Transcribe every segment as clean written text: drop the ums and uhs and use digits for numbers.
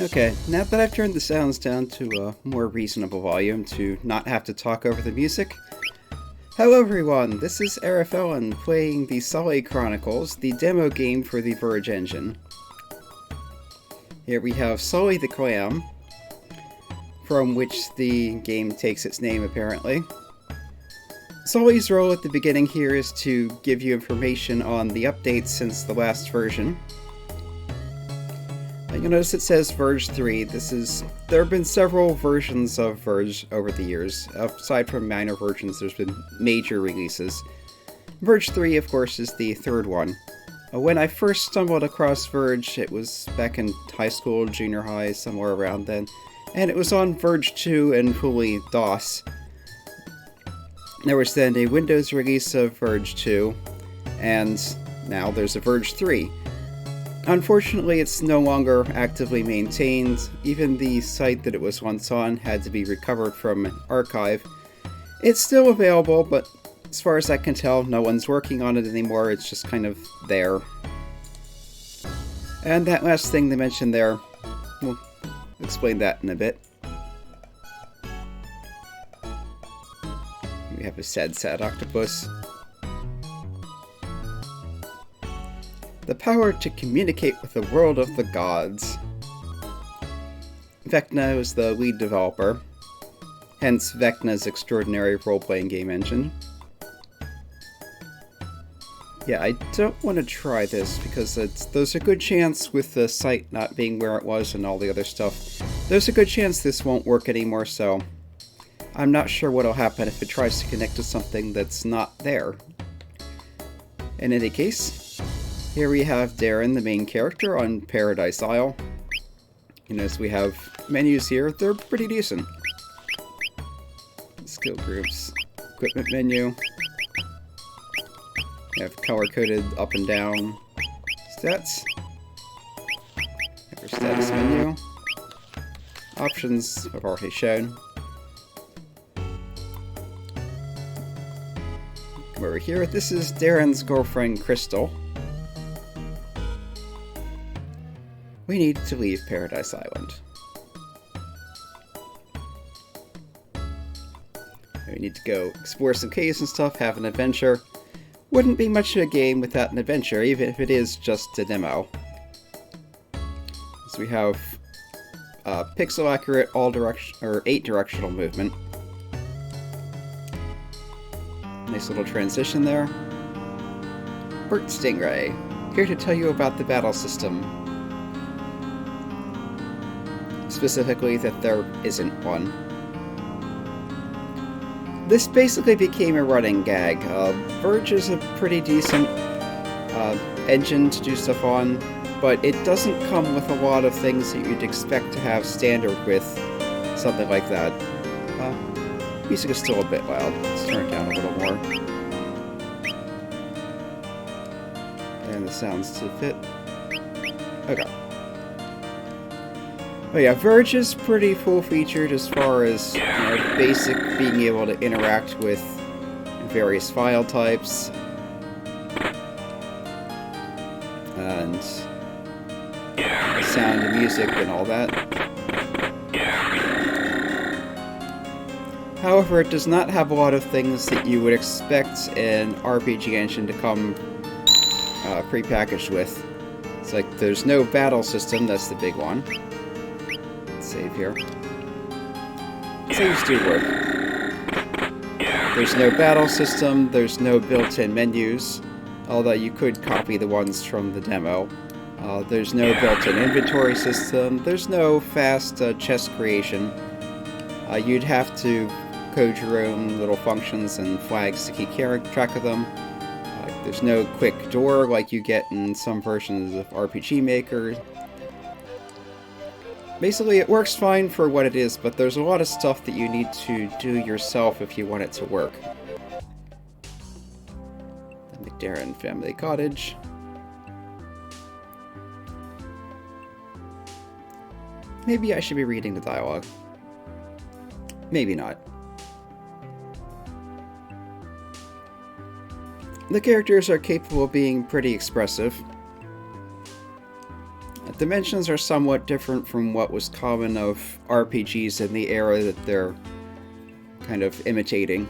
Okay, now that I've turned the sounds down to a more reasonable volume to not have to talk over the music. Hello everyone, this is Arafellin playing the Sully Chronicles, the demo game for the Verge engine. Here we have Sully the Clam, from which the game takes its name apparently. Sully's role at the beginning here is to give you information on the updates since the last version. You'll notice it says Verge 3. There have been several versions of Verge over the years. Aside from minor versions, there's been major releases. Verge 3, of course, is the third one. When I first stumbled across Verge, it was back in high school, junior high, somewhere around then. And it was on Verge 2 and fully DOS. There was then a Windows release of Verge 2, and now there's a Verge 3. Unfortunately, it's no longer actively maintained. Even the site that it was once on had to be recovered from an archive. It's still available, but as far as I can tell, no one's working on it anymore. It's just kind of there. And that last thing they mentioned there, we'll explain that in a bit. We have a sad octopus. The power to communicate with the world of the gods. Vecna is the lead developer, hence Vecna's extraordinary role-playing game engine. Yeah, I don't want to try this because there's a good chance with the site not being where it was and all the other stuff. There's a good chance this won't work anymore, so I'm not sure what'll happen if it tries to connect to something that's not there. In any case, here we have Darren, the main character, on Paradise Isle. You notice we have menus here. They're pretty decent. Skill groups, equipment menu. We have color-coded up and down stats. Our status menu. Options I've already shown. Come over here. This is Darren's girlfriend, Crystal. We need to leave Paradise Island. We need to go explore some caves and stuff, have an adventure. Wouldn't be much of a game without an adventure, even if it is just a demo. So we have pixel accurate 8-directional movement. Nice little transition there. Bert Stingray, here to tell you about the battle system. Specifically that there isn't one. This basically became a running gag. Verge is a pretty decent engine to do stuff on, but it doesn't come with a lot of things that you'd expect to have standard with something like that. Music is still a bit loud. Let's turn it down a little more. And the sounds to fit. Okay. But yeah, Verge is pretty full-featured as far as, you know, basic being able to interact with various file types. And the sound and music and all that. However, it does not have a lot of things that you would expect an RPG engine to come prepackaged with. It's like there's no battle system, that's the big one. Save here. Saves do work. There's no battle system, there's no built-in menus, although you could copy the ones from the demo. There's no built-in inventory system, there's no fast chest creation. You'd have to code your own little functions and flags to keep track of them. There's no quick door like you get in some versions of RPG Maker. Basically, it works fine for what it is, but there's a lot of stuff that you need to do yourself if you want it to work. The McDarren Family Cottage. Maybe I should be reading the dialogue. Maybe not. The characters are capable of being pretty expressive. Dimensions are somewhat different from what was common of RPGs in the era that they're kind of imitating.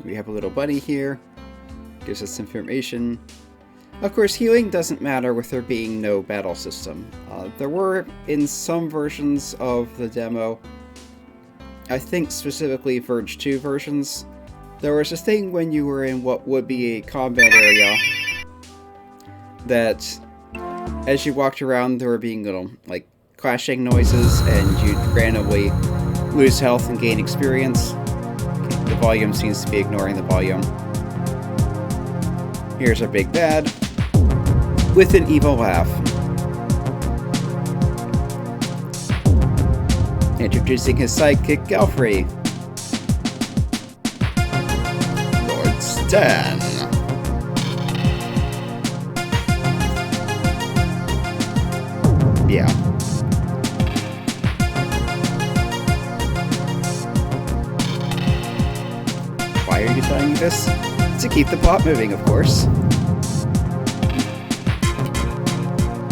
We have a little bunny here. Gives us information. Of course, healing doesn't matter with there being no battle system. There were, in some versions of the demo, I think specifically Verge 2 versions, there was a thing when you were in what would be a combat area that as you walked around there were being little like clashing noises and you'd randomly lose health and gain experience. The volume seems to be ignoring the volume. Here's our big bad with an evil laugh. Introducing his sidekick Galfrey. Lord Stan. Yeah. Why are you telling me this? To keep the plot moving, of course.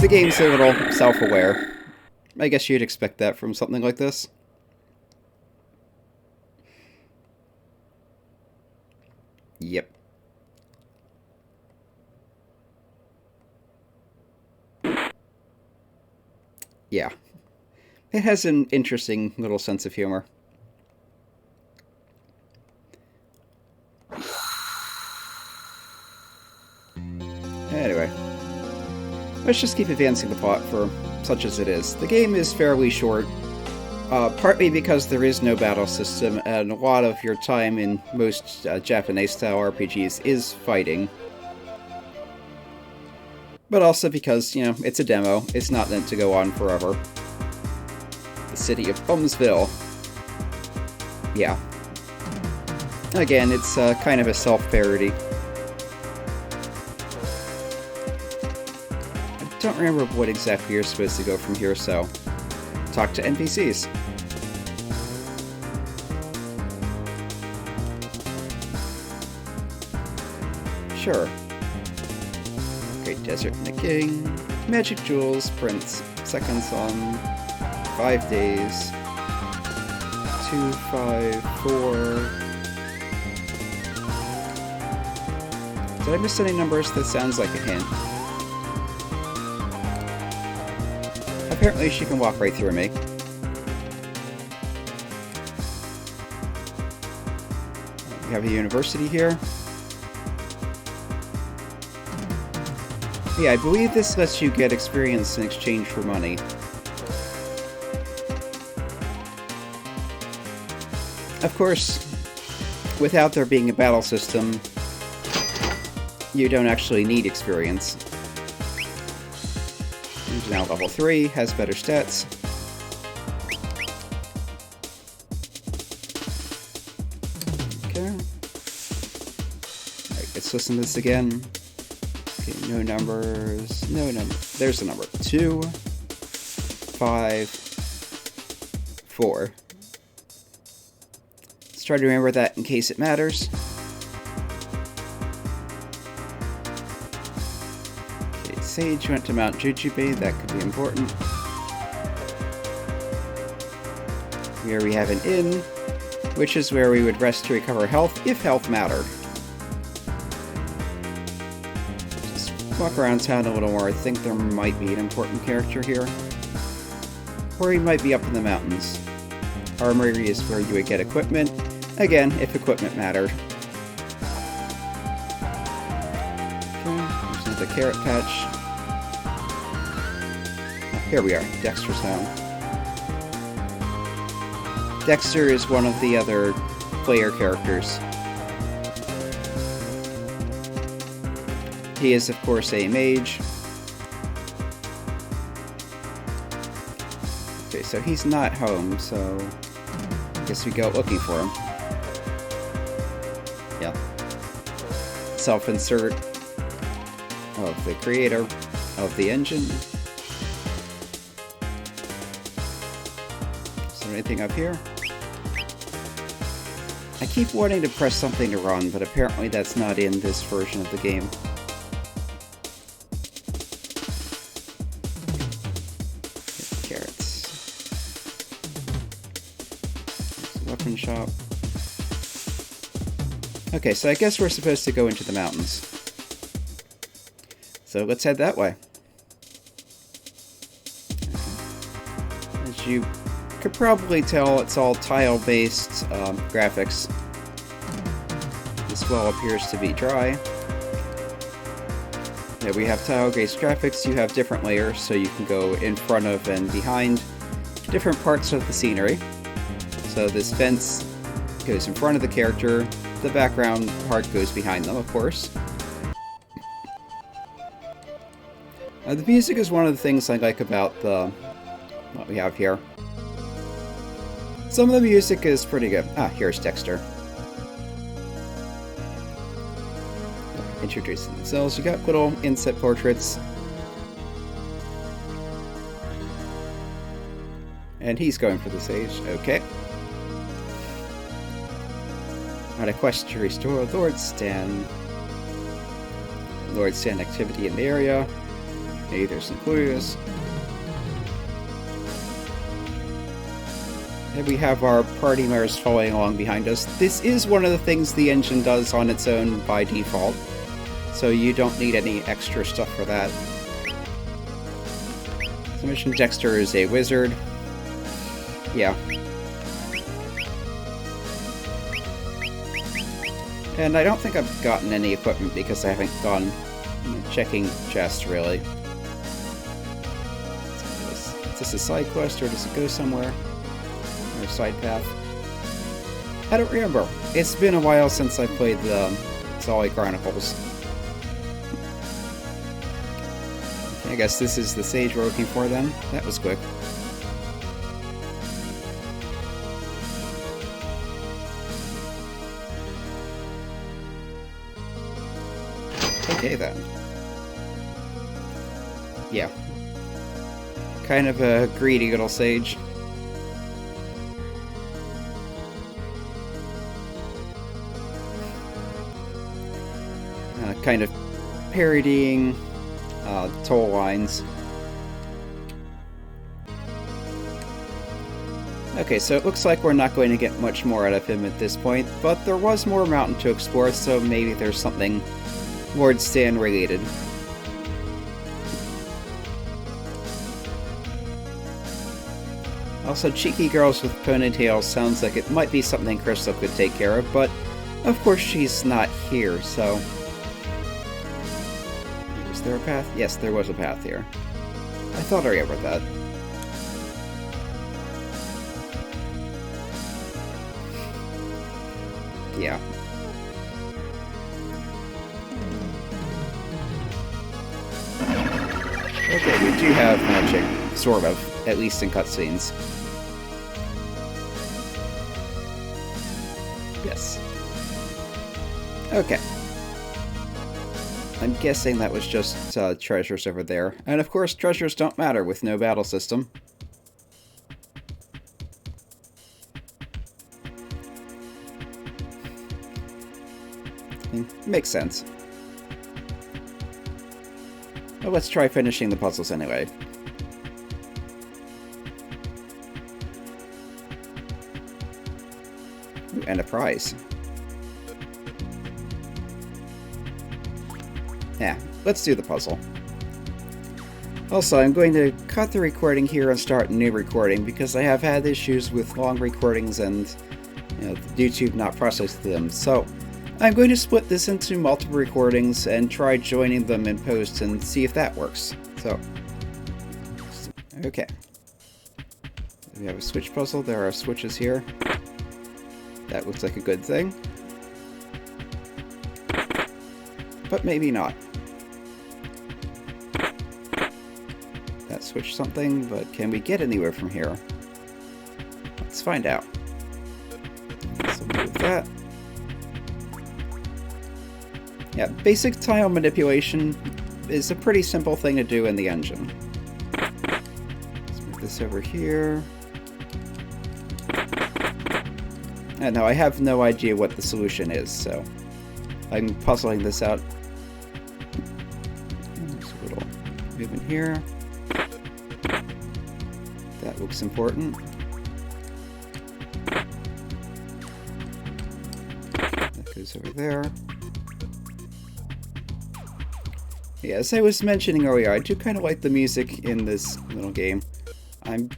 The game's a little self-aware. I guess you'd expect that from something like this. Yep. Yeah. It has an interesting little sense of humor. Anyway. Let's just keep advancing the plot for such as it is. The game is fairly short, partly because there is no battle system, and a lot of your time in most Japanese-style RPGs is fighting. But also because, you know, it's a demo, it's not meant to go on forever. The city of Bumsville. Yeah. Again, it's kind of a self-parody. I don't remember what exactly you're supposed to go from here, so talk to NPCs. Sure. Great Desert and the King. Magic Jewels, Prince. Second Son. 5 days. 2, 5, 4. Did I miss any numbers? That sounds like a hint. Apparently she can walk right through me. We have a university here. Yeah, I believe this lets you get experience in exchange for money. Of course, without there being a battle system, you don't actually need experience. He's now level 3, has better stats. Okay. Alright, let's listen to this again. Okay, no numbers. No number. There's the number. 2, 5, 4. Let's try to remember that in case it matters. Okay, Sage went to Mount Jujube. That could be important. Here we have an inn, which is where we would rest to recover health, if health mattered. walk around town a little more. I think there might be an important character here. Or he might be up in the mountains. Armory is where you would get equipment. Again, if equipment mattered. Okay, there's another carrot patch. Oh, here we are, Dexter's home. Dexter is one of the other player characters. He is, of course, a mage. Okay, so he's not home, so I guess we go looking for him. Yeah. Self-insert of the creator of the engine. Is there anything up here? I keep wanting to press something to run, but apparently that's not in this version of the game. Carrots. There's a weapon shop. Okay, so I guess we're supposed to go into the mountains. So let's head that way. As you could probably tell, it's all tile-based graphics. This well appears to be dry. Yeah, we have tile-based graphics. You have different layers, so you can go in front of and behind different parts of the scenery. So this fence goes in front of the character. The background part goes behind them, of course. The music is one of the things I like about what we have here. Some of the music is pretty good. Ah, here's Dexter. Introducing themselves. You got little inset portraits. And he's going for the sage. Okay. Got a quest to restore Lord Stan. Lord Stan activity in the area. Maybe there's some clues. And we have our party members following along behind us. This is one of the things the engine does on its own by default. So you don't need any extra stuff for that. As I mentioned, Dexter is a wizard. Yeah. And I don't think I've gotten any equipment because I haven't gone checking chests, really. Is this a side quest, or does it go somewhere? Or a side path? I don't remember. It's been a while since I played the Sully Chronicles. Okay, I guess this is the sage we're looking for then. That was quick. Okay then. Yeah. Kind of a greedy little sage. Kind of parodying toll lines. Okay, so it looks like we're not going to get much more out of him at this point, but there was more mountain to explore, so maybe there's something Lord Stan related. Also, cheeky girls with ponytails sounds like it might be something Crystal could take care of, but of course she's not here, so... Was there a path? Yes, there was a path here. I thought I remembered that. Yeah. Okay, we do have magic, sort of, at least in cutscenes. Yes. Okay. I'm guessing that was just treasures over there. And of course, treasures don't matter with no battle system. Makes sense. Well, let's try finishing the puzzles anyway. Ooh, and a prize. Yeah, let's do the puzzle. Also, I'm going to cut the recording here and start a new recording because I have had issues with long recordings and YouTube not processing them. So I'm going to split this into multiple recordings and try joining them in post and see if that works. So, okay. We have a switch puzzle. There are switches here. That looks like a good thing. But maybe not. That switched something, but can we get anywhere from here? Let's find out. So move that. Yeah, basic tile manipulation is a pretty simple thing to do in the engine. Let's move this over here. And now I have no idea what the solution is, so I'm puzzling this out. There's a little movement here. That looks important. That goes over there. Yeah, as I was mentioning earlier, I do kind of like the music in this little game. I'm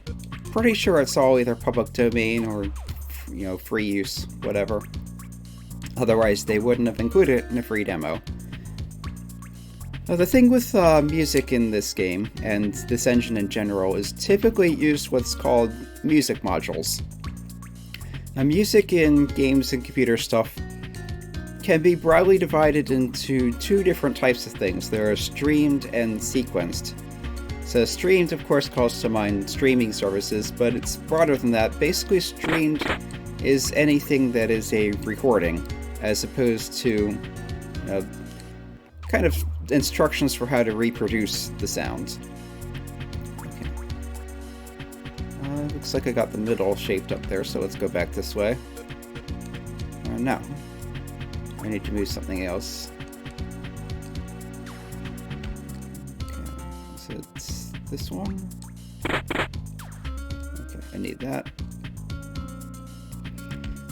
pretty sure it's all either public domain or, free use, whatever. Otherwise, they wouldn't have included it in a free demo. Now, the thing with music in this game, and this engine in general, is typically used what's called music modules. Now, music in games and computer stuff can be broadly divided into two different types of things. There are streamed and sequenced. So streamed, of course, calls to mind streaming services, but it's broader than that. Basically, streamed is anything that is a recording, as opposed to kind of instructions for how to reproduce the sound. Okay. Looks like I got the middle shaped up there, so let's go back this way. No. I need to move something else. Okay, so it's this one. Okay, I need that.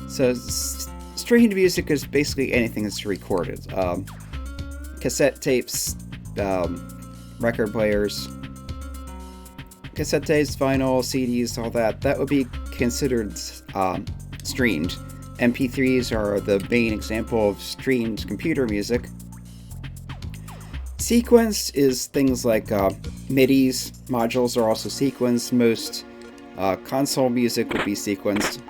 So streamed music is basically anything that's recorded. Cassette tapes, record players, cassette tapes, vinyl, CDs, all that. That would be considered streamed. MP3s are the main example of streamed computer music. Sequenced is things like MIDIs. Modules are also sequenced. Most console music would be sequenced.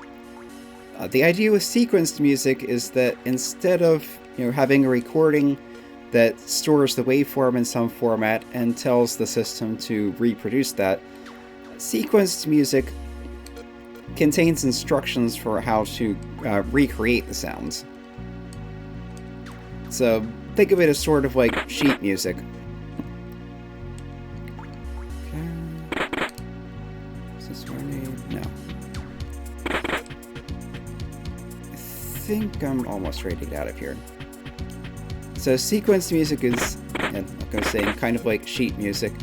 The idea with sequenced music is that instead of having a recording that stores the waveform in some format and tells the system to reproduce that, sequenced music contains instructions for how to recreate the sounds. So think of it as sort of like sheet music. Okay. Is this what I need? No. I think I'm almost ready to get out of here. So sequenced music is, like I was saying, kind of like sheet music.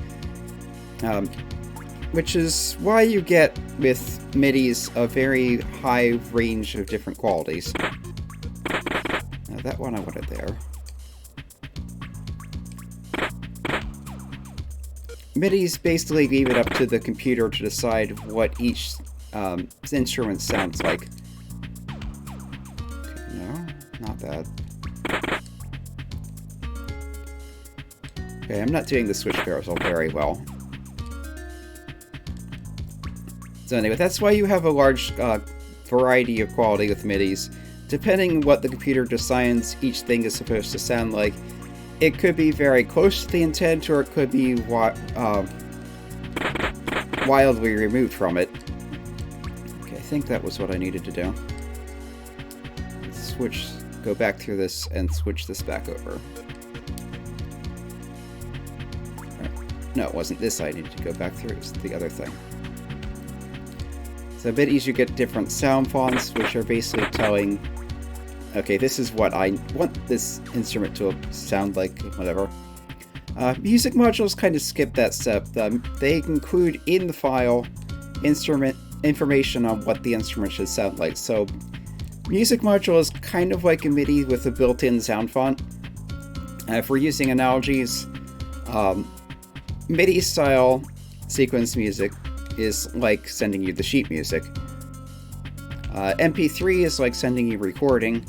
Which is why you get, with MIDIs, a very high range of different qualities. Now that one I wanted there. MIDIs basically leave it up to the computer to decide what each instrument sounds like. Okay, no, not that. Okay, I'm not doing the switch carousel very well. So anyway, that's why you have a large variety of quality with MIDIs. Depending on what the computer decides each thing is supposed to sound like, it could be very close to the intent, or it could be wildly removed from it. Okay, I think that was what I needed to do. Switch, go back through this and switch this back over. No, it wasn't this I needed to go back through, it was the other thing. It's a bit easier to get different sound fonts, which are basically telling, okay, this is what I want this instrument to sound like, whatever. Music modules kind of skip that step. They include in the file instrument information on what the instrument should sound like. So music module is kind of like a MIDI with a built-in sound font. If we're using analogies, MIDI style sequence music is like sending you the sheet music. MP3 is like sending you recording.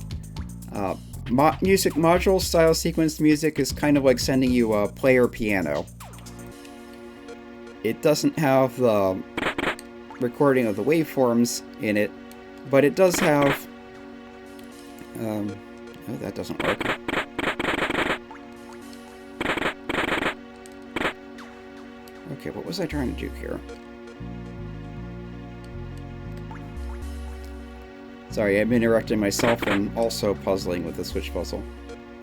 Music module style sequence music is kind of like sending you a player piano. It doesn't have the recording of the waveforms in it, but it does have... oh, that doesn't work. Okay, what was I trying to do here? Sorry, I'm interrupting myself and also puzzling with the switch puzzle.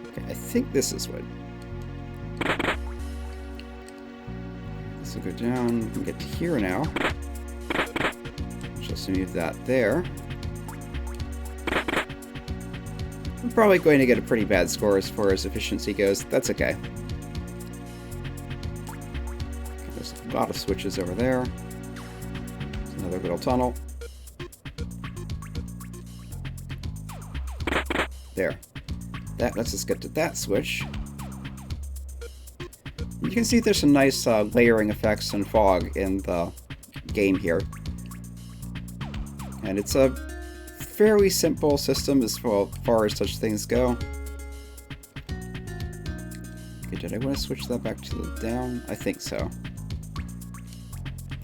Okay, I think this is what... This will go down. We can get to here now. Just move that there. I'm probably going to get a pretty bad score as far as efficiency goes. That's okay. There's a lot of switches over there. There's another little tunnel. There. That lets us get to that switch. You can see there's some nice layering effects and fog in the game here. And it's a fairly simple system as far as such things go. Okay, did I want to switch that back to the down? I think so.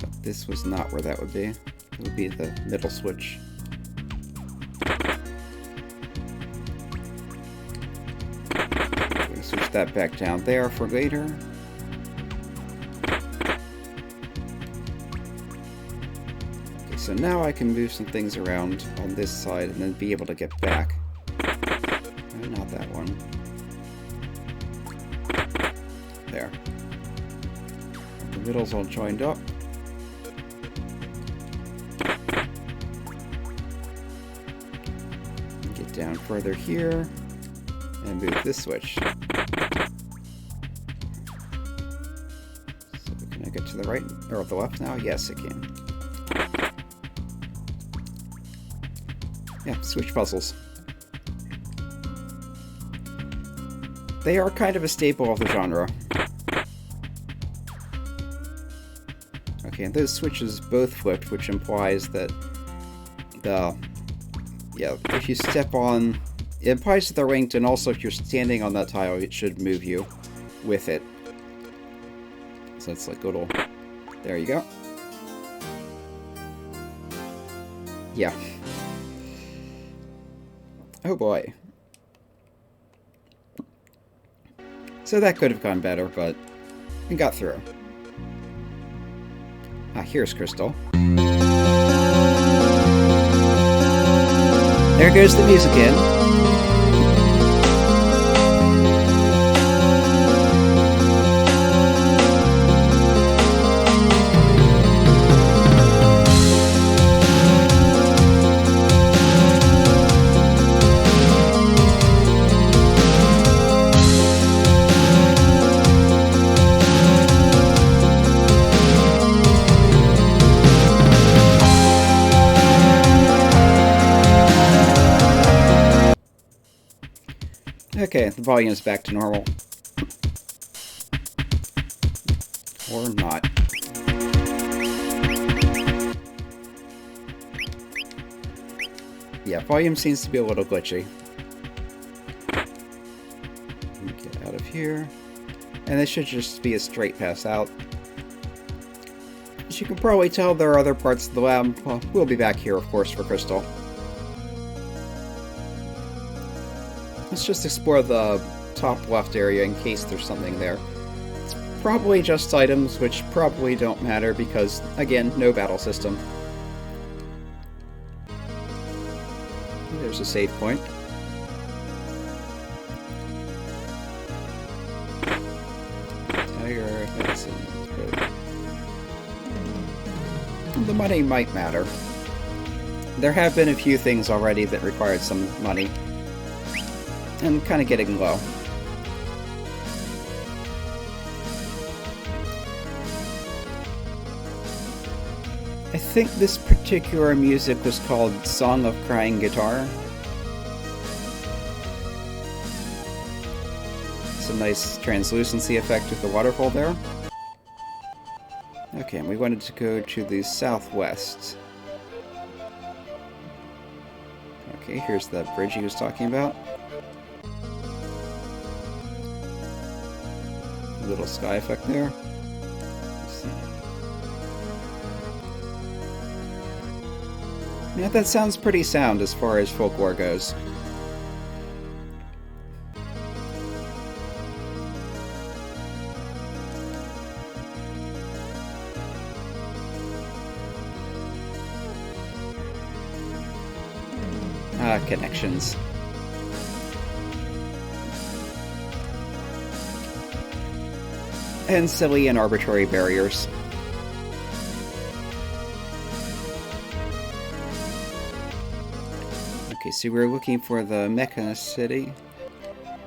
But this was not where that would be. It would be the middle switch. Switch that back down there for later. Okay, so now I can move some things around on this side and then be able to get back. Oh, not that one. There. The middle's all joined up. Get down further here. And move this switch. So can I get to the right or the left now? Yes, I can. Yeah, switch puzzles. They are kind of a staple of the genre. Okay, and those switches both flipped, which implies that if you step on... It implies that they're linked, and also if you're standing on that tile, it should move you with it. So it's like a little... There you go. Yeah. Oh boy. So that could have gone better, but we got through. Ah, here's Crystal. There goes the music in. Okay, the volume is back to normal. Or not. Yeah, volume seems to be a little glitchy. Get out of here. And this should just be a straight pass out. As you can probably tell, there are other parts of the lab. Well, we'll be back here, of course, for Crystal. Let's just explore the top left area in case there's something there. It's probably just items, which probably don't matter because, again, no battle system. There's a save point. Tiger, that's in code. The money might matter. There have been a few things already that required some money. And kind of getting low. I think this particular music was called Song of Crying Guitar. Some nice translucency effect with the waterfall there. Okay, and we wanted to go to the southwest. Okay, here's that bridge he was talking about. A little sky effect there. Let's see. Yeah, that sounds pretty sound as far as folklore goes. Connections. And silly and arbitrary barriers. Okay, so we're looking for the Mecha City.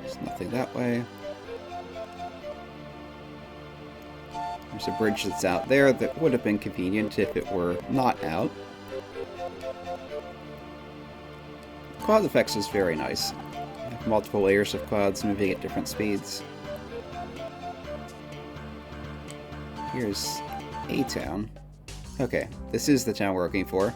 There's nothing that way. There's a bridge that's out there that would have been convenient if it were not out. Cloud effects is very nice. Multiple layers of clouds moving at different speeds. Here's a town. Okay, this is the town we're looking for.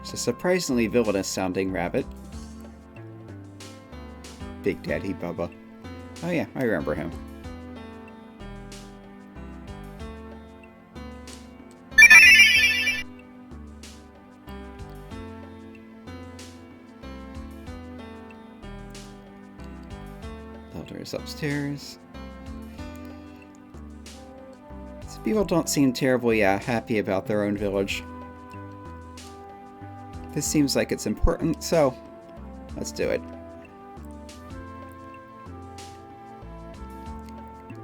It's a surprisingly villainous sounding rabbit. Big Daddy Bubba. Oh yeah, I remember him. Elders upstairs. These people don't seem terribly happy about their own village. This seems like it's important, so let's do it.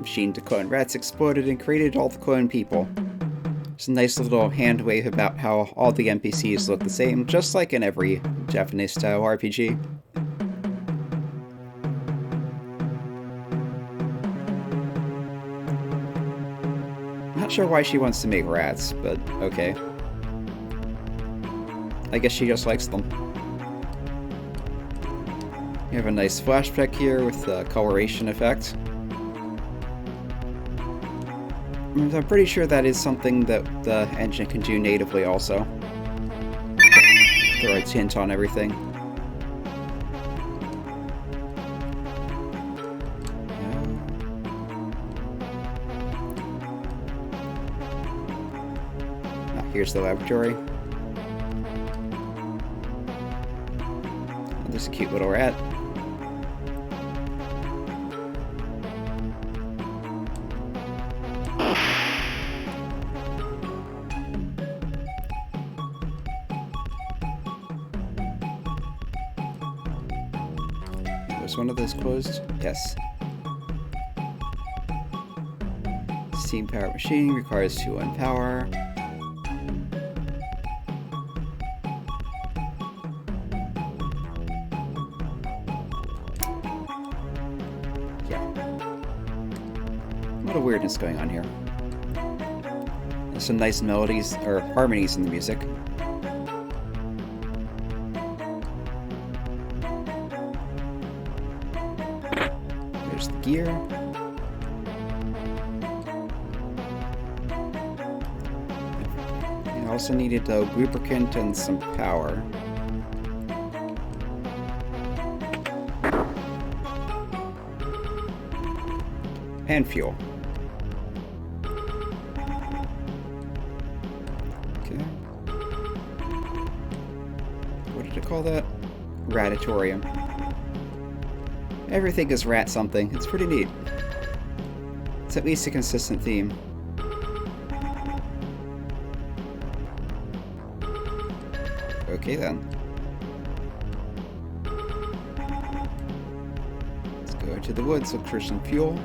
Machine to clone rats exploded and created all the clone people. There's a nice little hand wave about how all the NPCs look the same, just like in every Japanese-style RPG. Not sure why she wants to make rats, but okay. I guess she just likes them. You have a nice flashback here with the coloration effect. I'm pretty sure that is something that the engine can do natively also. Throw a tint on everything. Now here's the laboratory. There's a cute little rat. Was one of those closed? Yes. Steam powered machine requires 2-1 power. A lot of weirdness going on here. There's some nice melodies, or harmonies in the music. There's the gear. I also needed a lubricant and some power. And fuel. Okay. What did it call that? Ratatorium. Everything is rat something. It's pretty neat. It's at least a consistent theme. Okay then. Let's go into the woods, look for some fuel.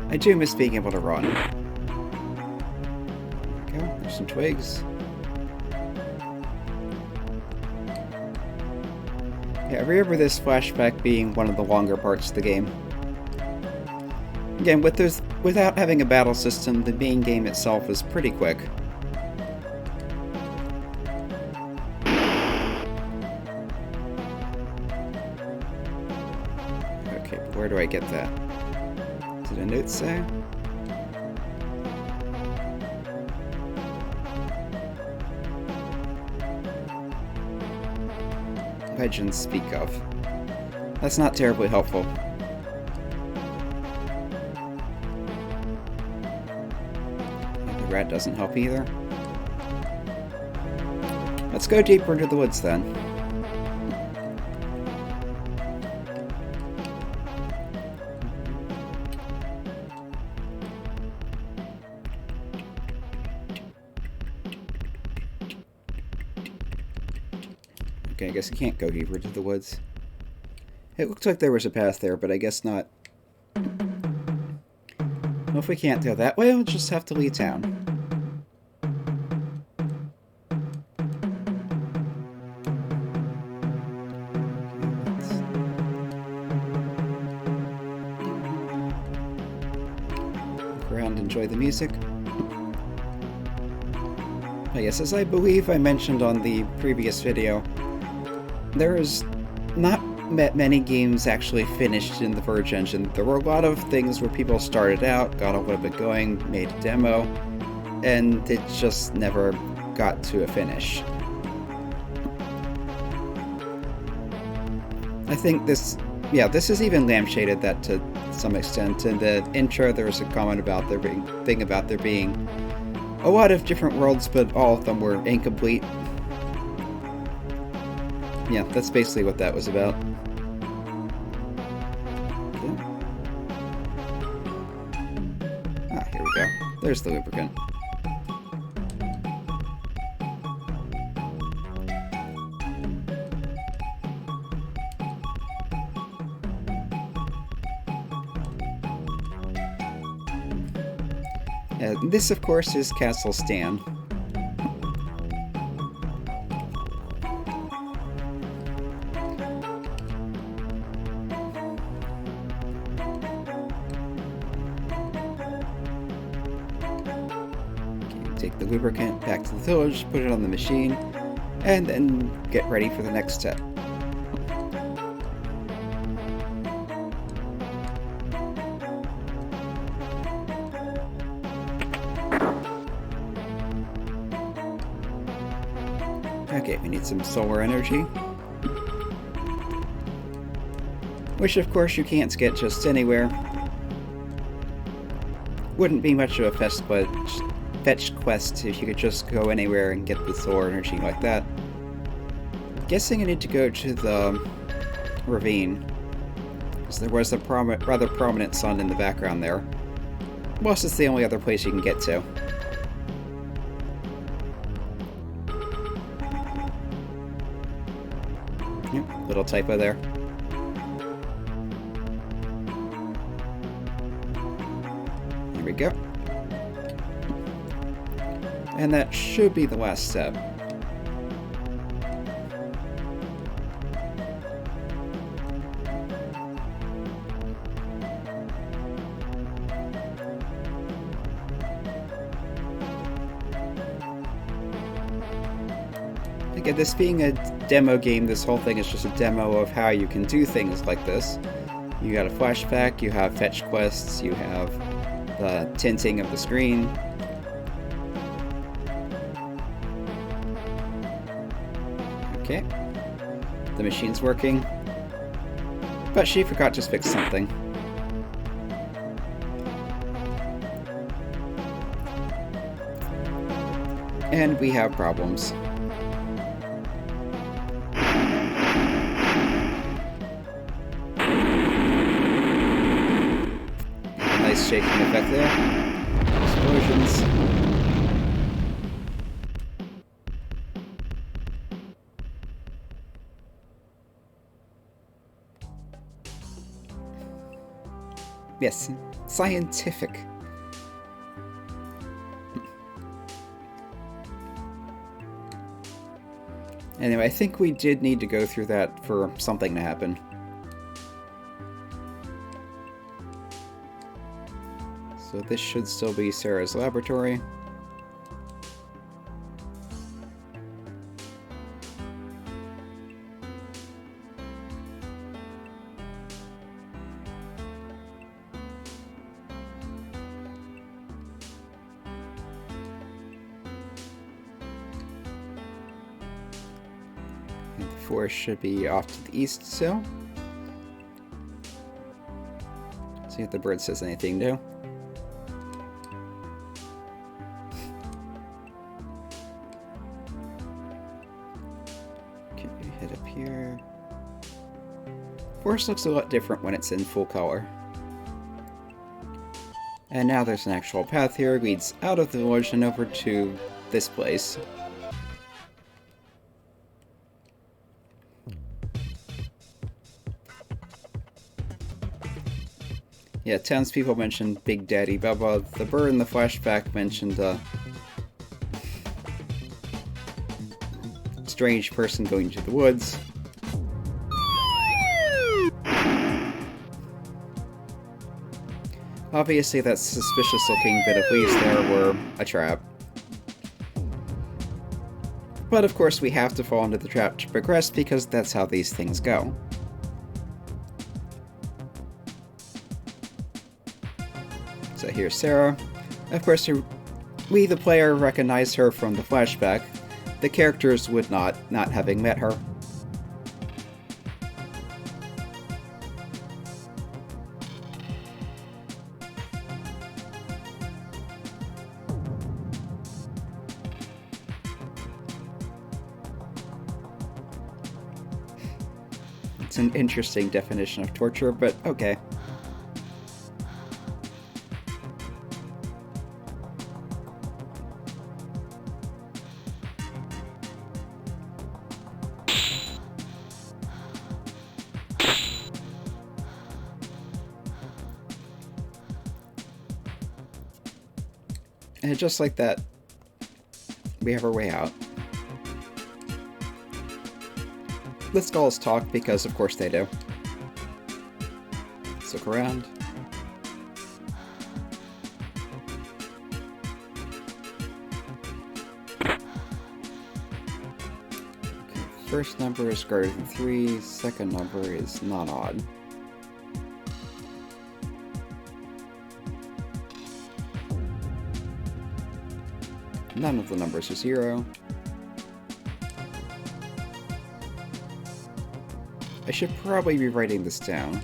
I do miss being able to run. There we go, there's some twigs. Yeah, I remember this flashback being one of the longer parts of the game. Again, without having a battle system, the main game itself is pretty quick. Okay, but where do I get that? Is it a note say? Legends speak of. That's not terribly helpful. The rat doesn't help either. Let's go deeper into the woods then. Okay, I guess you can't go deeper into the woods. It looked like there was a path there, but I guess not. Well, if we can't go that way, we'll just have to leave town. Look around, enjoy the music. Yes, as I believe I mentioned on the previous video, there is not many games actually finished in the Verge engine. There were a lot of things where people started out, got a little bit going, made a demo, and it just never got to a finish. I think this is even lampshaded that to some extent. In the intro, there was a comment about there being a lot of different worlds, but all of them were incomplete. Yeah, that's basically what that was about. Okay. Ah, here we go. There's the lubricant. This, of course, is Castle Stan. Take the lubricant back to the village, put it on the machine, and then get ready for the next step. Okay, we need some solar energy. Which, of course, you can't get just anywhere. Wouldn't be much of a fetch quest if you could just go anywhere and get the solar energy like that. Guessing I need to go to the ravine, because there was a rather prominent sun in the background there. Plus, it's the only other place you can get to. Yep, little typo there. Here we go. And that should be the last step. Again, this being a demo game, this whole thing is just a demo of how you can do things like this. You got a flashback, you have fetch quests, you have the tinting of the screen. Okay, the machine's working, but she forgot to fix something. And we have problems. Nice shaking effect there. Explosions. Yes, scientific. Anyway, I think we did need to go through that for something to happen. So this should still be Sarah's laboratory. And the forest should be off to the east still. See if the bird says anything new. Head up here. Forest looks a lot different when it's in full color. And now there's an actual path here, it leads out of the village and over to this place. Yeah, townspeople mentioned Big Daddy Bubba. The bird in the flashback mentioned strange person going to the woods. Obviously that suspicious looking bit of leaves there were a trap. But of course we have to fall into the trap to progress because that's how these things go. So here's Sarah. Of course we the player recognize her from the flashback. The characters would not having met her. It's an interesting definition of torture, but okay. And just like that, we have our way out. The skulls talk because of course they do. Let's look around. Okay, first number is greater than 3, second number is not odd. None of the numbers are 0. I should probably be writing this down.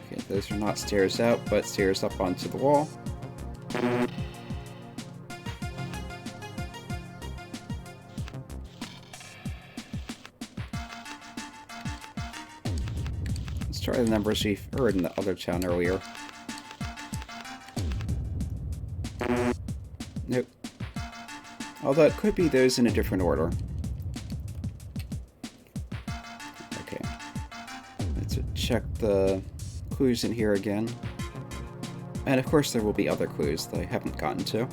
Okay, those are not stairs out, but stairs up onto the wall. Let's try the numbers we heard in the other town earlier. Nope. Although it could be those in a different order. Okay. Let's check the clues in here again. And of course there will be other clues that I haven't gotten to.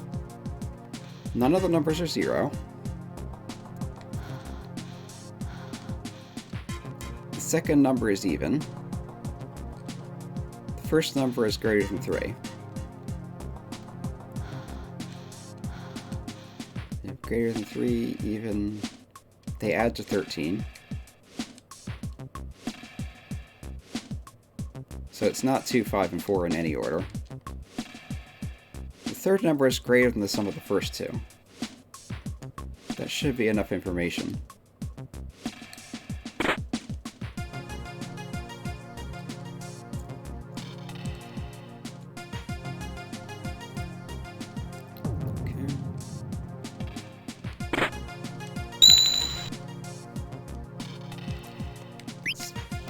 None of the numbers are 0. The second number is even. The first number is greater than 3. Greater than 3, even, they add to 13. So it's not 2, 5, and 4 in any order. The third number is greater than the sum of the first two. That should be enough information.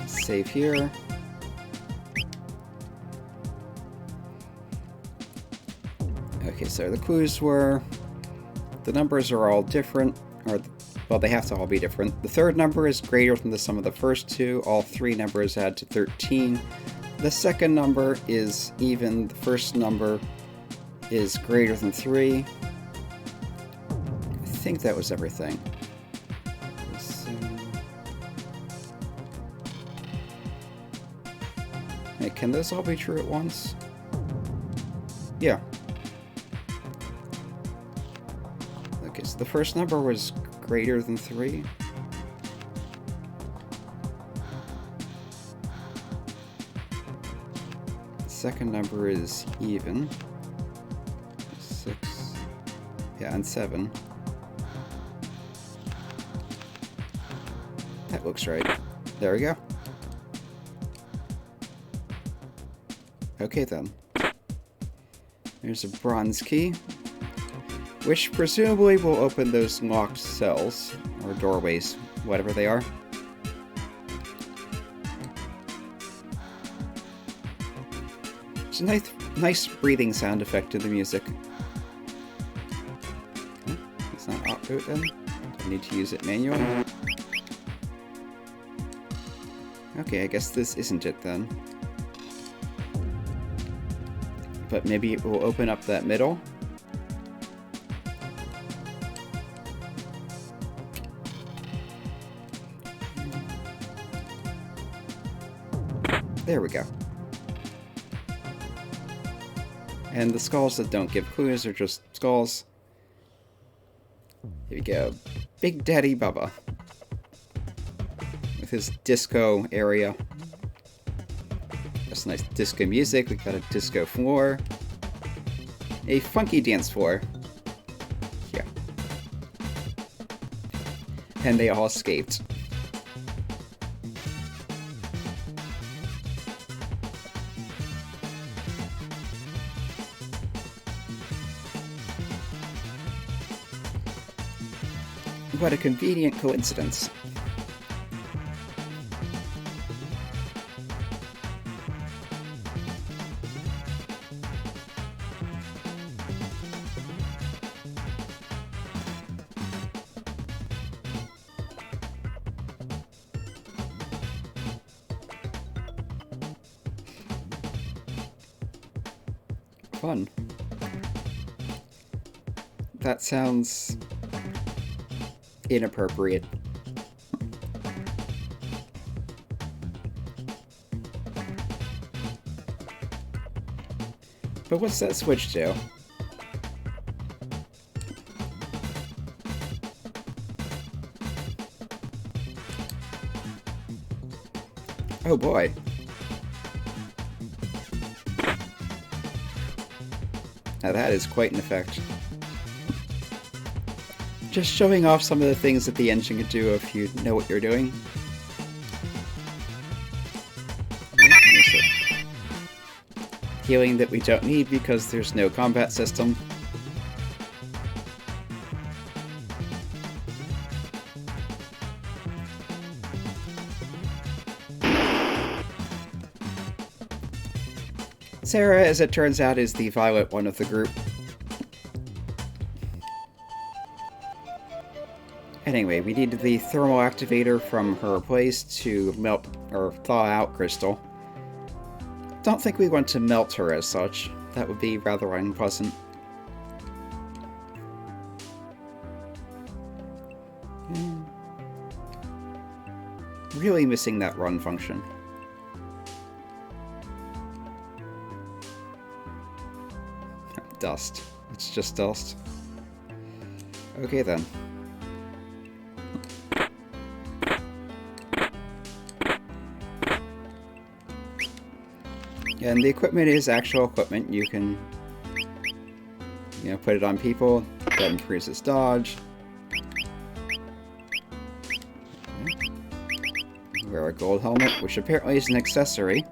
Save here. Okay, so the clues were the numbers are all different, or well, they have to all be different. The third number is greater than the sum of the first two. All three numbers add to 13. The second number is even. The first number is greater than 3. think that was everything. Hey, can those all be true at once? Yeah. Okay, so the first number was greater than 3. The second number is even. 6. Yeah, and 7. That looks right. There we go. Okay then. There's a bronze key, which presumably will open those locked cells, or doorways, whatever they are. There's a nice breathing sound effect to the music. Oh, it's not output then? I need to use it manually? Okay, I guess this isn't it then. But maybe it will open up that middle. There we go. And the skulls that don't give clues are just skulls. Here we go. Big Daddy Bubba. With his disco area. That's nice disco music. We got a disco floor. A funky dance floor. Yeah. And they all escaped. What a convenient coincidence. Fun. That sounds inappropriate. But what's that switch to? Oh boy. Now that is quite an effect. Just showing off some of the things that the engine can do if you know what you're doing. Healing that we don't need because there's no combat system. Sarah, as it turns out, is the violent one of the group. Anyway, we needed the thermal activator from her place to melt or thaw out Crystal. Don't think we want to melt her as such. That would be rather unpleasant. Really missing that run function. Dust. It's just dust. Okay then. And the equipment is actual equipment. You can, put it on people. That improves its dodge. Wear a gold helmet, which apparently is an accessory.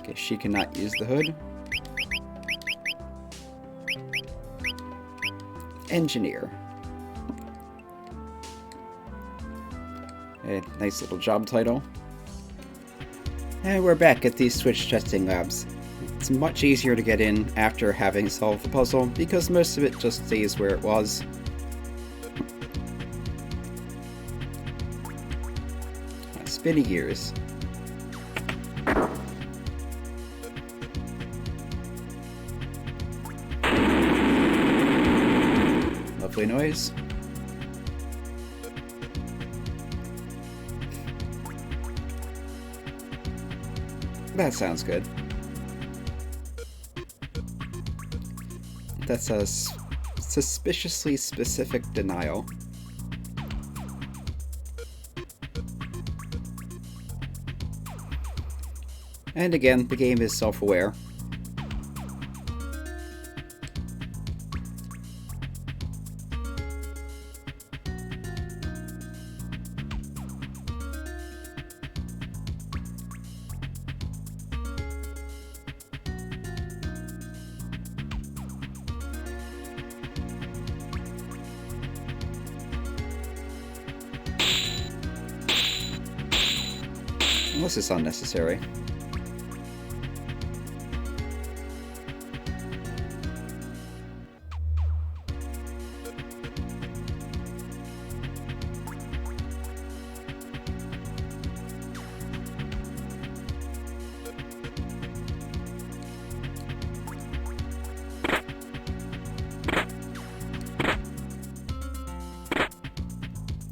Okay, she cannot use the hood. Engineer. A nice little job title. And we're back at the Switch testing labs. It's much easier to get in after having solved the puzzle, because most of it just stays where it was. Spinny gears. Lovely noise. That sounds good. That's a suspiciously specific denial. And again, the game is self-aware. This is unnecessary.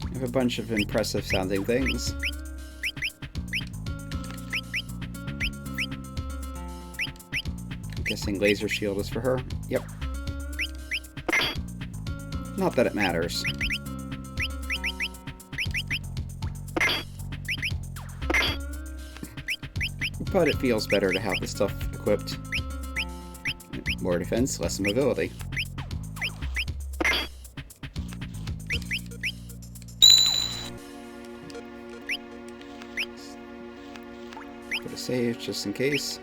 I have a bunch of impressive sounding things. Guessing laser shield is for her. Yep. Not that it matters. But it feels better to have the stuff equipped. More defense, less mobility. Put a save just in case.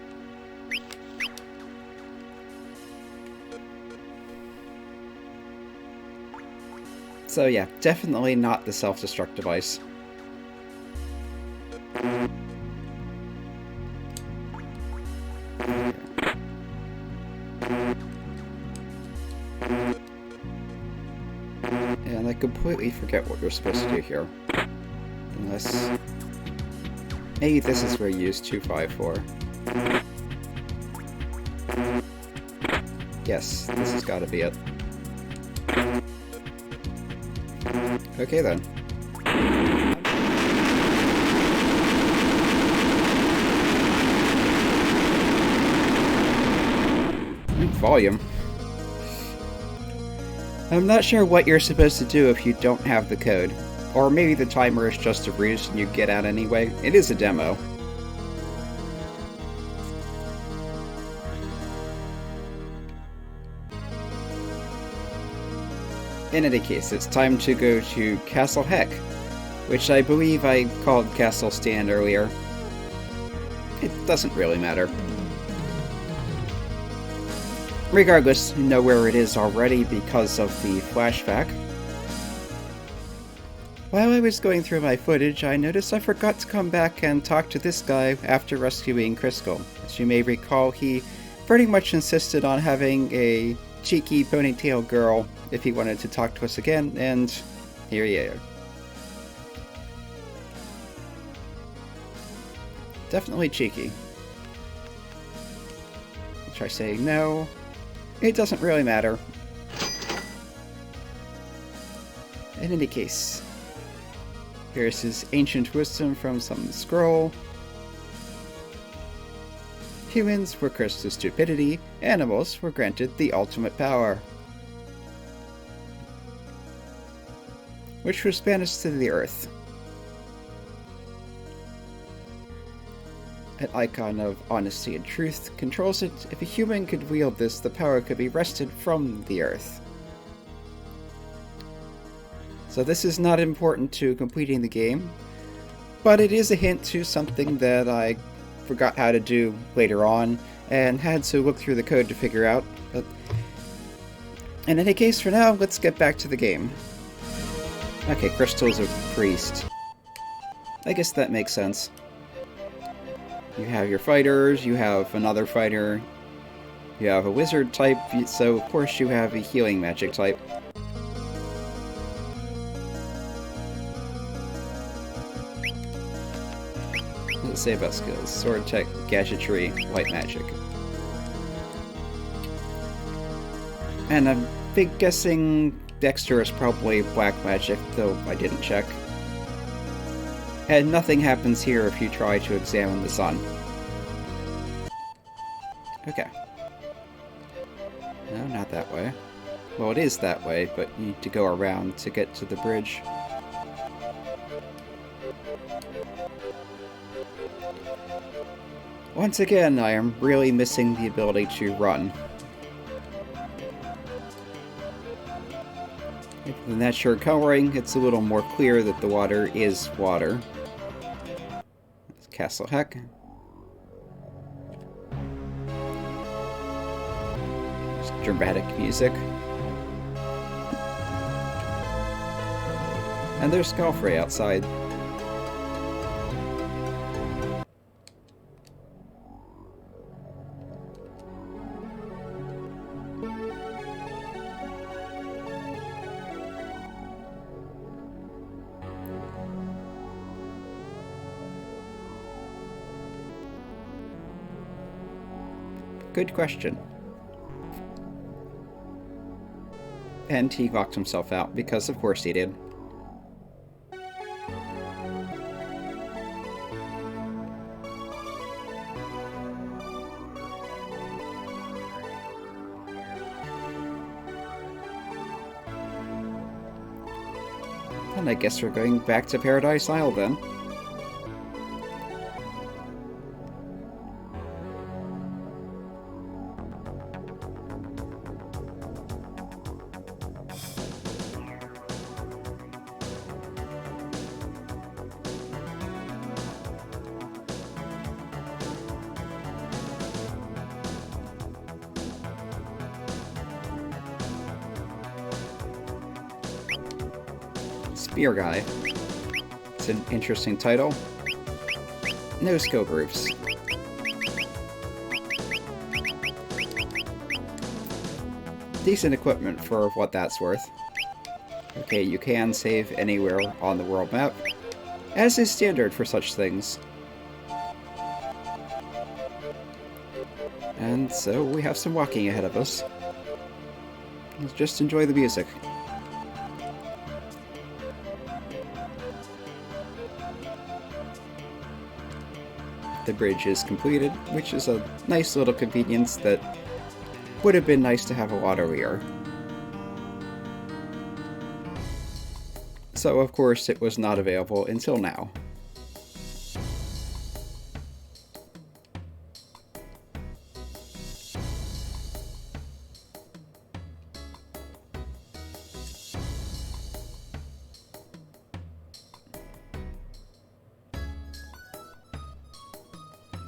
So yeah, definitely not the self-destruct device. And I completely forget what we're supposed to do here. Unless... maybe this is where you use 254. Yes, this has got to be it. Okay then. Volume. I'm not sure what you're supposed to do if you don't have the code. Or maybe the timer is just a ruse and you get out anyway. It is a demo. In any case, it's time to go to Castle Heck, which I believe I called Castle Stand earlier. It doesn't really matter. Regardless, you know where it is already because of the flashback. While I was going through my footage, I noticed I forgot to come back and talk to this guy after rescuing Crystal. As you may recall, he pretty much insisted on having a cheeky ponytail girl if he wanted to talk to us again, and here you are. Definitely cheeky. I'll try saying no. It doesn't really matter. In any case, here's his ancient wisdom from some scroll. Humans were cursed with stupidity, animals were granted the ultimate power, which was banished to the earth. An icon of honesty and truth controls it. If a human could wield this, the power could be wrested from the earth. So this is not important to completing the game, but it is a hint to something that I forgot how to do later on and had to look through the code to figure out. But in any case, for now, let's get back to the game. Okay, Crystal's a priest. I guess that makes sense. You have your fighters, you have another fighter, you have a wizard type, so of course you have a healing magic type. What does it say about skills? Sword tech, gadgetry, white magic. And I'm guessing Dexter is probably black magic, though I didn't check. And nothing happens here if you try to examine the sun. Okay. No, not that way. Well, it is that way, but you need to go around to get to the bridge. Once again, I am really missing the ability to run. With the natural coloring, it's a little more clear that the water is water. It's Castle Heck. There's dramatic music. And there's Galfrey outside. Good question. And he locked himself out, because of course he did. And I guess we're going back to Paradise Isle then. Spear Guy. It's an interesting title. No skill groups. Decent equipment for what that's worth. Okay, you can save anywhere on the world map, as is standard for such things. And so we have some walking ahead of us. Let's just enjoy the music. The bridge is completed, which is a nice little convenience that would have been nice to have a lot earlier. So of course it was not available until now.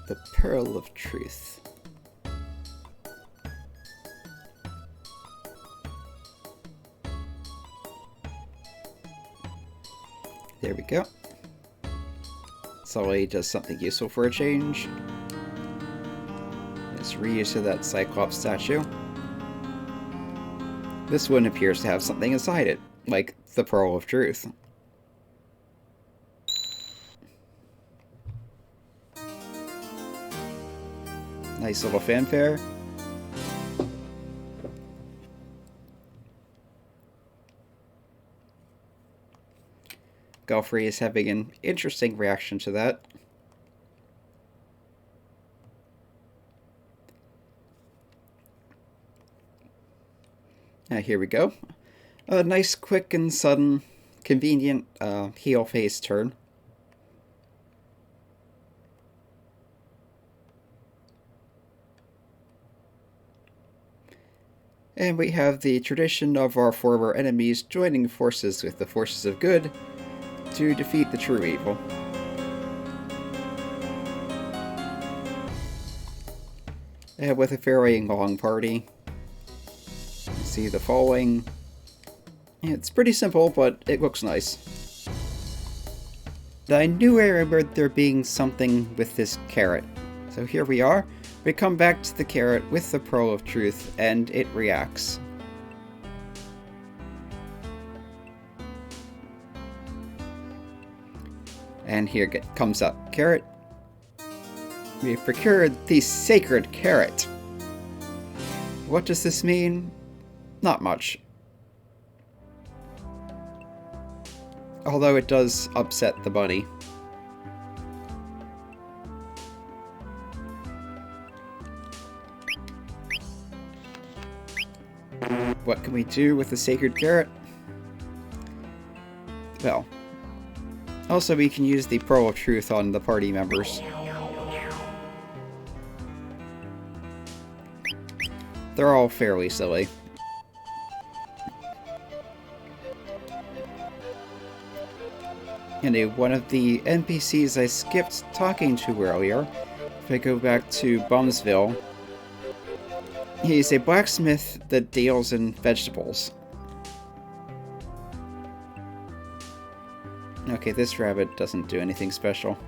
The Pearl of Truth. There we go. Sully does something useful for a change. It's reuse of that Cyclops statue. This one appears to have something inside it, like the Pearl of Truth. Nice little fanfare. Galfrey is having an interesting reaction to that. Now here we go. A nice, quick and sudden, convenient heel face turn. And we have the tradition of our former enemies joining forces with the forces of good to defeat the true evil. And with a very long party. You see the following. It's pretty simple, but it looks nice. I knew I remembered there being something with this carrot. So here we are. We come back to the carrot with the Pearl of Truth, and it reacts. And here comes up carrot. We've procured the sacred carrot. What does this mean? Not much. Although it does upset the bunny. What can we do with the sacred carrot? Well, also we can use the Pearl of Truth on the party members. They're all fairly silly. And one of the NPCs I skipped talking to earlier, if I go back to Bumsville, he's a blacksmith that deals in vegetables. Okay, this rabbit doesn't do anything special.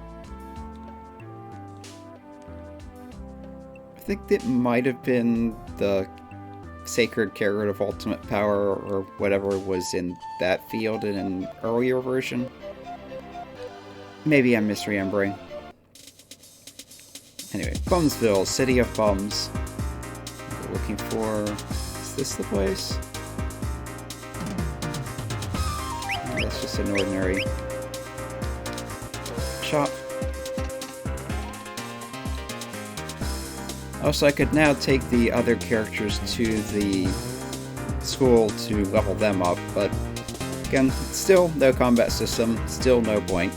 I think it might have been the Sacred Carrot of Ultimate Power or whatever was in that field in an earlier version. Maybe I'm misremembering. Anyway, Bumsville, City of Bums. We're looking for... is this the place? Oh, that's just an ordinary shop. Also, I could now take the other characters to the school to level them up, but again, still no combat system, still no point.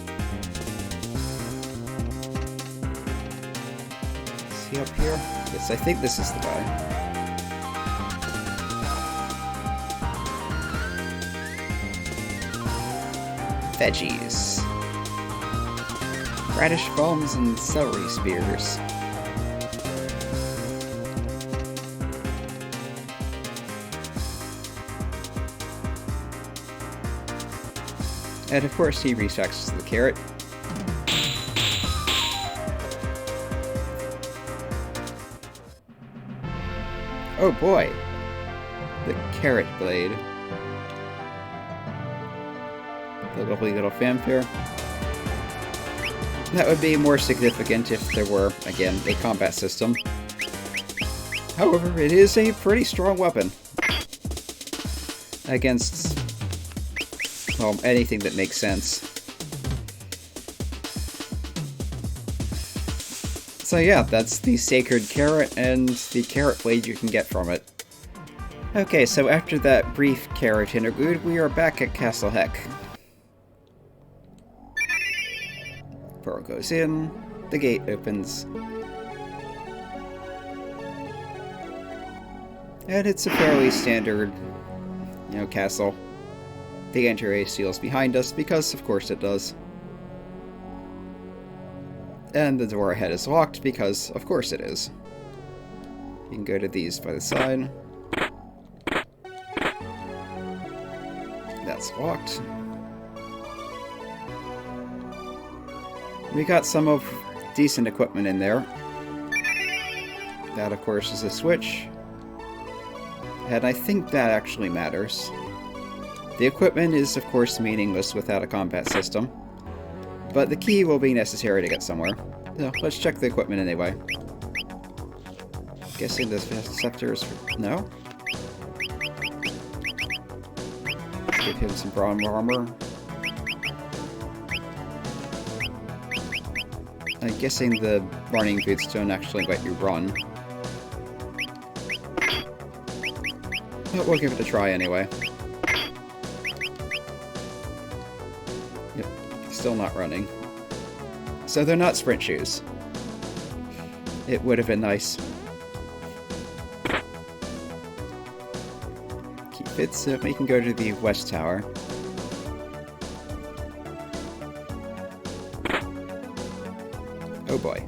Is he up here? Yes, I think this is the guy. Veggies. Radish bombs and celery spears. And of course he resexes the carrot. Oh boy! The carrot blade. The lovely little fanfare. That would be more significant if there were, again, a combat system. However, it is a pretty strong weapon. Against, well, anything that makes sense. So yeah, that's the Sacred Carrot and the carrot blade you can get from it. Okay, so after that brief carrot interlude, we are back at Castle Heck. Pearl goes in, the gate opens. And it's a fairly standard, castle. The entryway seals behind us, because of course it does. And the door ahead is locked, because of course it is. You can go to these by the side. That's locked. We got some of decent equipment in there. That, of course, is a switch. And I think that actually matters. The equipment is, of course, meaningless without a combat system. But the key will be necessary to get somewhere. So, let's check the equipment anyway. Guessing this scepter is... no? Give him some bronze armor. I'm guessing the running boots don't actually let you run. But we'll give it a try anyway. Yep, still not running. So they're not sprint shoes. It would have been nice. Keep fit so we can go to the West Tower. Oh boy.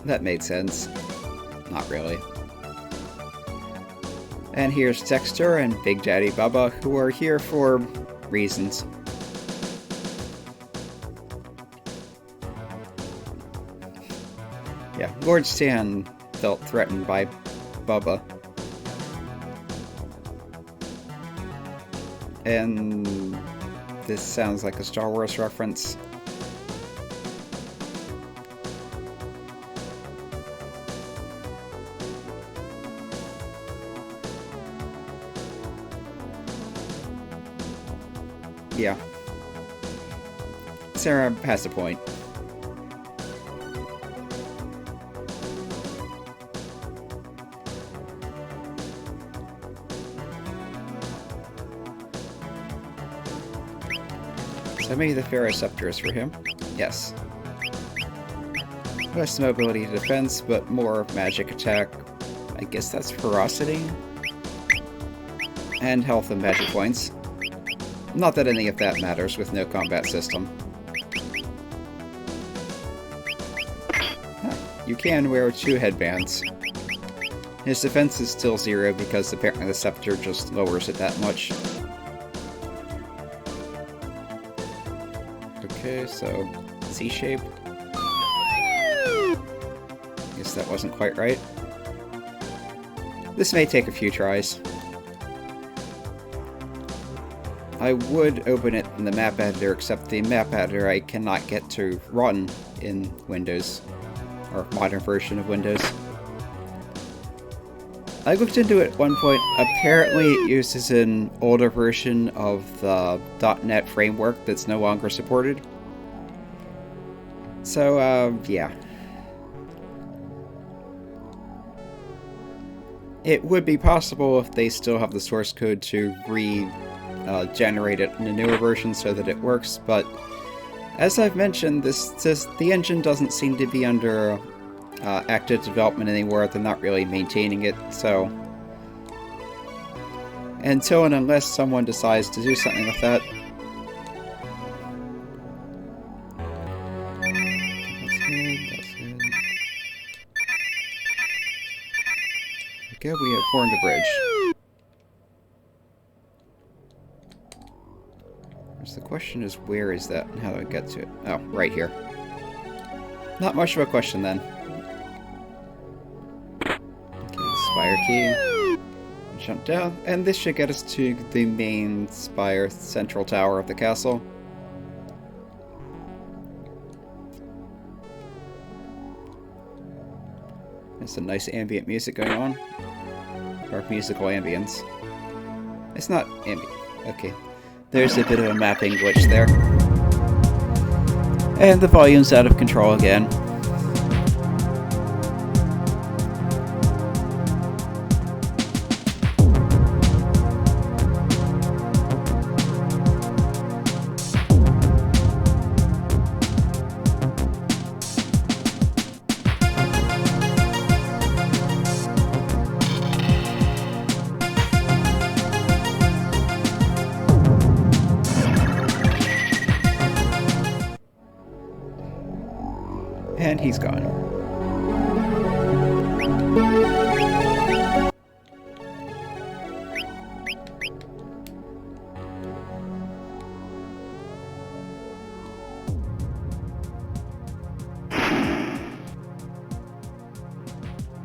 That made sense. Not really. And here's Dexter and Big Daddy Bubba, who are here for reasons. Yeah, Lord Stan felt threatened by Bubba. And this sounds like a Star Wars reference. Yeah. Sarah has a point. So maybe the Ferroceptor is for him? Yes. Less mobility to defense, but more magic attack. I guess that's ferocity? And health and magic points. Not that any of that matters with no combat system. Huh. You can wear 2 headbands. His defense is still 0 because apparently the scepter just lowers it that much. Okay, so C-shape. Guess that wasn't quite right. This may take a few tries. I would open it in the map editor, except the map editor I cannot get to run in Windows, or modern version of Windows. I looked into it at one point. Apparently it uses an older version of the .NET framework that's no longer supported. So, yeah. It would be possible if they still have the source code to generate it in a newer version so that it works, but as I've mentioned, the engine doesn't seem to be under active development anymore. They're not really maintaining it, so until and unless someone decides to do something with that. Okay, we have formed a bridge. The question is, where is that and how do I get to it? Oh, right here. Not much of a question then. Okay, the spire key. Jump down, and this should get us to the main spire, central tower of the castle. There's some nice ambient music going on. Or musical ambience. It's not ambient. Okay. There's a bit of a mapping glitch there. And the volume's out of control again. And he's gone.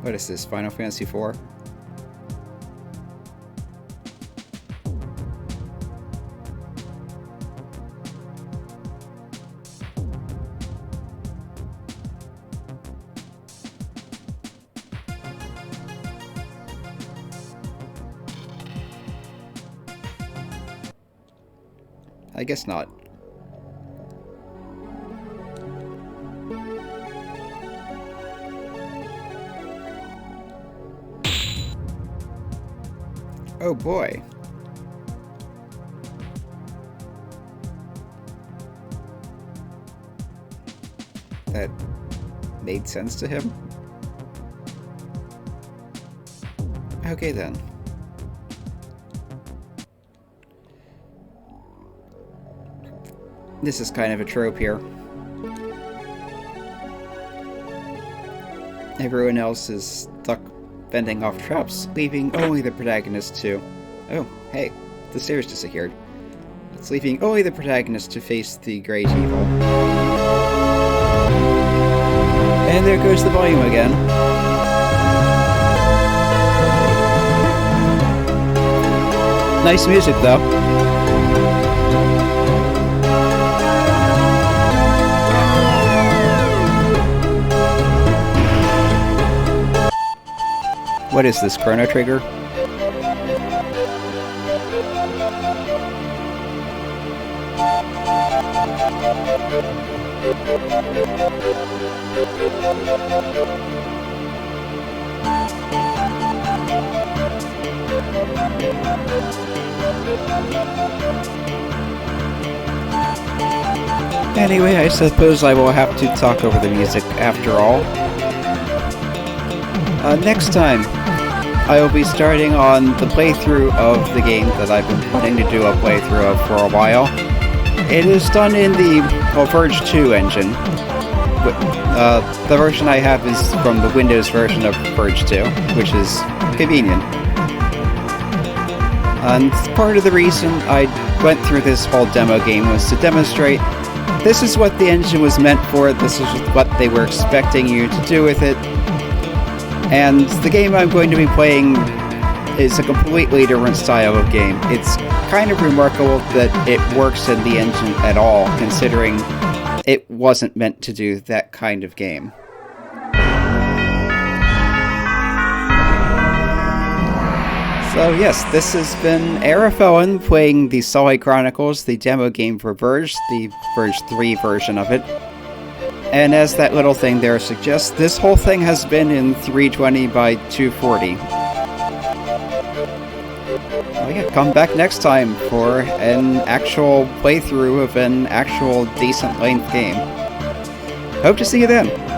What is this, Final Fantasy IV? I guess not. Oh boy. That made sense to him? Okay then. This is kind of a trope here. Everyone else is stuck fending off traps, leaving only the protagonist to... Oh, hey, the stairs disappeared. It's leaving only the protagonist to face the great evil. And there goes the volume again. Nice music, though. What is this, Chrono Trigger? Anyway, I suppose I will have to talk over the music after all. Next time, I will be starting on the playthrough of the game that I've been wanting to do a playthrough of for a while. It is done in the Verge 2 engine. The version I have is from the Windows version of Verge 2, which is convenient. And part of the reason I went through this whole demo game was to demonstrate this is what the engine was meant for, this is what they were expecting you to do with it. And the game I'm going to be playing is a completely different style of game. It's kind of remarkable that it works in the engine at all, considering it wasn't meant to do that kind of game. So yes, this has been Aerofelon playing the Sully Chronicles, the demo game for Verge, the Verge 3 version of it. And as that little thing there suggests, this whole thing has been in 320 by 240. Well, yeah, come back next time for an actual playthrough of an actual decent length game. Hope to see you then.